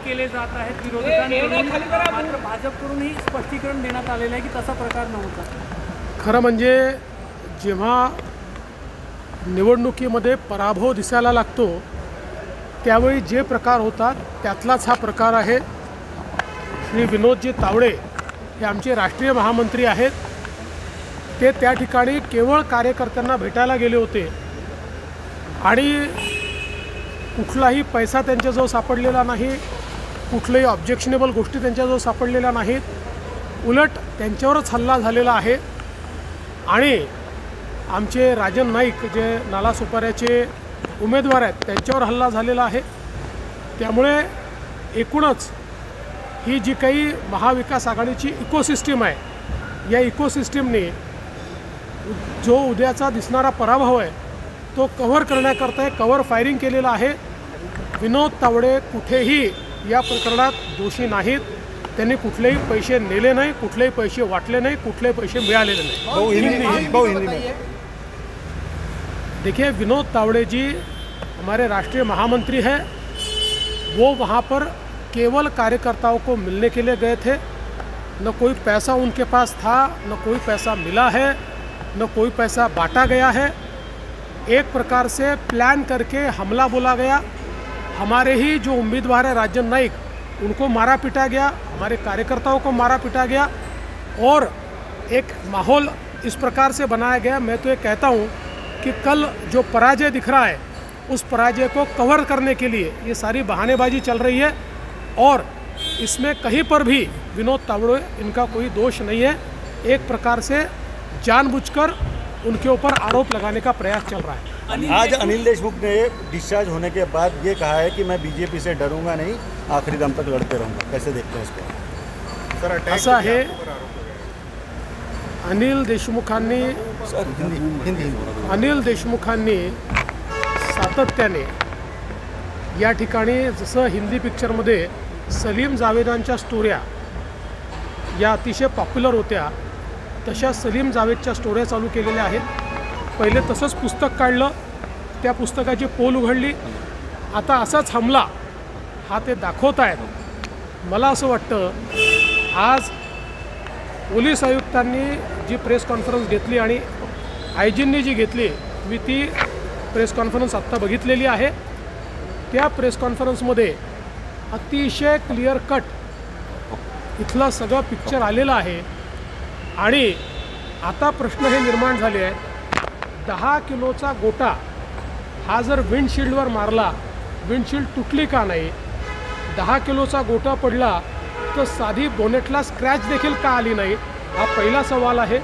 केले जात आहेत विरोधकांकडून, मात्र भाजपकडूनही स्पष्टीकरण देण्यात आलेलं आहे की तसा प्रकार नव्हता। खरं म्हणजे जेव्हा निवडणुकीमध्ये पराभव दिसायला लागतो त्यावेळी जे प्रकार होतात त्यातलाच हा प्रकार आहे। श्री विनोदजी तावडे हे आमचे राष्ट्रीय महामंत्री आहेत। ते त्या ठिकाणी केवळ कार्यकर्त्यांना भेटायला गेले होते आणि कुठलाही पैसा त्यांच्याजवळ सापडलेला नाही, कुठल्याही ऑब्जेक्शनेबल गोष्टी त्यांच्याजवळ सापडलेल्या नाहीत। उलट त्यांच्यावरच हल्ला झालेला आहे आणि आमचे राजन नाईक जे नालासोपाऱ्याचे उमेदवार आहेत त्यांच्यावर हल्ला झालेला आहे। त्यामुळे एकूणच ही जी काही महाविकास आघाडीची इकोसिस्टीम आहे या इकोसिस्टीमने जो उद्याचा दिसणारा पराभव आहे तो कव्हर करण्याकरता कव्हर फायरिंग केलेलं आहे। विनोद तावडे कुठेही या प्रकरणात दोषी नाहीत। त्यांनी कुठलेही पैसे नेले नाही, कुठलेही पैसे वाटले नाही, कुठलेही पैसे मिळालेले नाही। देखिए, विनोद तावड़े जी हमारे राष्ट्रीय महामंत्री हैं। वो वहाँ पर केवल कार्यकर्ताओं को मिलने के लिए गए थे। न कोई पैसा उनके पास था, न कोई पैसा मिला है, न कोई पैसा बांटा गया है। एक प्रकार से प्लान करके हमला बोला गया। हमारे ही जो उम्मीदवार है राजन नाइक, उनको मारा पीटा गया, हमारे कार्यकर्ताओं को मारा पीटा गया और एक माहौल इस प्रकार से बनाया गया। मैं तो ये कहता हूँ कि कल जो पराजय दिख रहा है उस पराजय को कवर करने के लिए ये सारी बहानेबाजी चल रही है और इसमें कहीं पर भी विनोद तावड़े इनका कोई दोष नहीं है। एक प्रकार से जानबूझकर उनके ऊपर आरोप लगाने का प्रयास चल रहा है। आज अनिल देशमुख ने डिस्चार्ज होने के बाद ये कहा है कि मैं बीजेपी से डरूंगा नहीं, आखिरी दम तक लड़ते रहूँगा। कैसे देखते हैं इसको? सर, ऐसा है, अनिल देशमुखांनी सातत्याने या ठिकाणी जसं हिंदी पिक्चरमध्ये सलीम जावेदांच्या स्टोऱ्या या अतिशय पॉप्युलर होत्या तशा सलीम जावेदच्या स्टोऱ्या चालू केलेल्या आहेत। पहिले तसंच पुस्तक काढलं, त्या पुस्तकाची पोल उघडली, आता असाच हमला हा ते दाखवत आहेत। मला असं वाटतं आज पोलीस आयुक्तांनी जी प्रेस कॉन्फरन्स घेतली आणि आयजींनी जी घेतली, मी ती प्रेस कॉन्फरन्स आत्ता बघितलेली आहे। त्या प्रेस कॉन्फरन्समध्ये अतिशय क्लिअर कट इथलं सगळं पिक्चर आलेलं आहे आणि आता प्रश्न हे निर्माण झाले आहेत, 10 किलोचा गोटा हा जर विंडशील्डवर मारला, विंडशील्ड तुटली का नाही? 10 किलोचा गोटा पडला तर साधी बोनेटला स्क्रॅच देखील का आली नाही? हा पहिला सवाल आहे।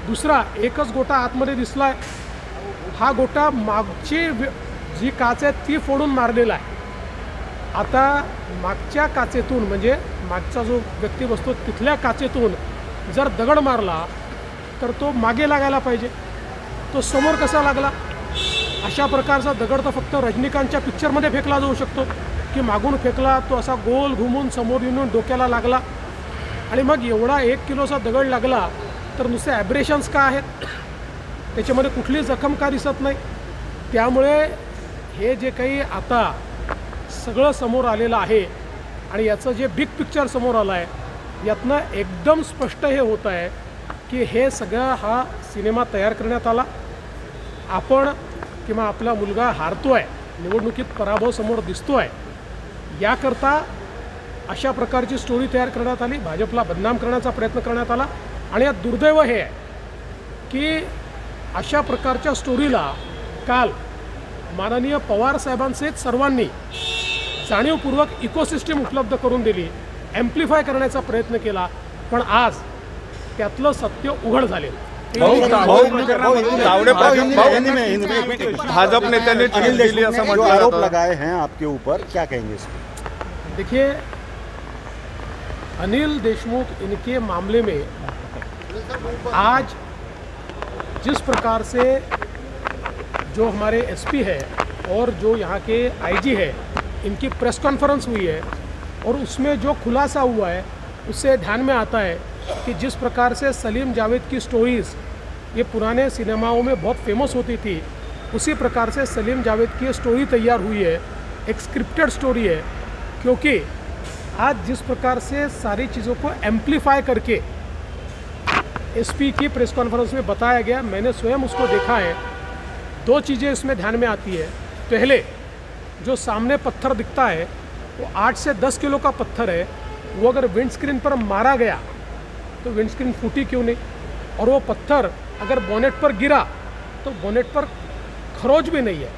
दुसरा, एकच गोटा आतमध्ये दिसला, हा गोटा मागची जी काच आहे ती फोडून मारलेला आहे। आता मागच्या काचेतून म्हणजे मागचा जो व्यक्ती बसतो तिथल्या काचेतून जर दगड मारला तर तो मागे लागायला पाहिजे, तो समोर कसा लागला? अशा प्रकारचा दगड तर फक्त रजनीकांतच्या पिक्चरमध्ये फेकला जाऊ शकतो की मागून फेकला, तो असा गोल घुमून समोर येऊन डोक्याला लागला आणि मग एवढा 1 किलोचा दगड लागला तर नुसते ॲब्रेशन्स का आहेत? त्याच्यामध्ये कुठली जखम का दिसत नाही? त्यामुळे हे जे काही आता सगळं समोर आलेलं आहे आणि याचं जे बिग पिक्चर समोर आलं आहे यातनं एकदम स्पष्ट हे होत आहे की हे सगळं हा सिनेमा तयार करण्यात आला। आपण किंवा आपला मुलगा हारतो आहे, निवडणुकीत पराभव समोर दिसतो आहे, याकरता अशा प्रकारची स्टोरी तयार करण्यात आली, भाजपला बदनाम करण्याचा प्रयत्न करण्यात आला। आणि यात दुर्दैव हे आहे की अशा प्रकारच्या स्टोरीला काल माननीय पवार साहेबांसहित सर्वांनी जाणीवपूर्वक इकोसिस्टीम उपलब्ध करून दिली, ॲम्प्लिफाय करण्याचा प्रयत्न केला, पण आज त्यातलं सत्य उघड झाले। भाजप नेत्यांनी आरोप लगाए हैं आपके ऊपर, क्या कहेंगे इसमें? देखिए, अनिल देशमुख इनके मामले में आज जिस प्रकार से जो हमारे एसपी है और जो यहाँ के आईजी है इनकी प्रेस कॉन्फ्रेंस हुई है और उसमें जो खुलासा हुआ है उससे ध्यान में आता है कि जिस प्रकार से सलीम जावेद की स्टोरीज़ ये पुराने सिनेमाओं में बहुत फेमस होती थी, उसी प्रकार से सलीम जावेद की स्टोरी तैयार हुई है। एक स्क्रिप्टेड स्टोरी है, क्योंकि आज जिस प्रकार से सारी चीज़ों को एम्प्लीफाई करके एसपी की प्रेस कॉन्फ्रेंस में बताया गया, मैंने स्वयं उसको देखा है। दो चीज़ें इसमें ध्यान में आती है। पहले, जो सामने पत्थर दिखता है वो 8 से 10 किलो का पत्थर है। वो अगर विंडस्क्रीन पर मारा गया तो विंडस्क्रीन फूटी क्यों नहीं? और वो पत्थर अगर बोनेट पर गिरा तो बोनेट पर खरोच भी नहीं है,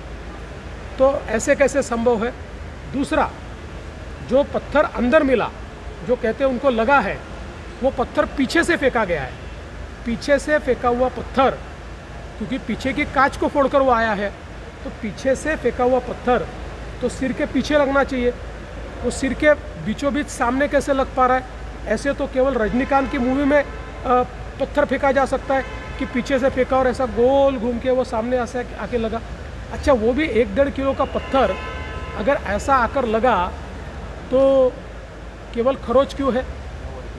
तो ऐसे कैसे संभव है? दूसरा, जो पत्थर अंदर मिला, जो कहते हैं उनको लगा है, वो पत्थर पीछे से फेंका गया है। पीछे से फेंका हुआ पत्थर, क्योंकि पीछे की कांच को फोड़कर वो आया है, तो पीछे से फेंका हुआ पत्थर तो सिर के पीछे लगना चाहिए। वो सिर के बीचों बीच सामने कैसे लग पा रहा है? ऐसे तो केवल रजनीकांत की मूवी में पत्थर फेंका जा सकता है कि पीछे से फेंका और ऐसा गोल घूम के वो सामने ऐसे आके लगा। अच्छा, वो भी 1-1.5 किलो का पत्थर अगर ऐसा आकर लगा तो केवल खरोच क्यों है?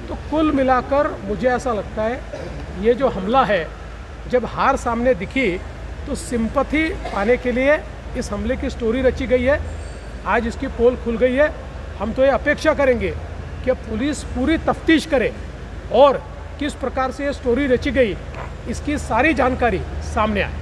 तो कुल मिलाकर मुझे ऐसा लगता है ये जो हमला है, जब हार सामने दिखी तो सिंपैथी पाने के लिए इस हमले की स्टोरी रची गई है। आज इसकी पोल खुल गई है। हम तो ये अपेक्षा करेंगे कि पुलिस पूरी तफ्तीश करे और किस प्रकार से ये स्टोरी रची गई, इसकी सारी जानकारी सामने आए।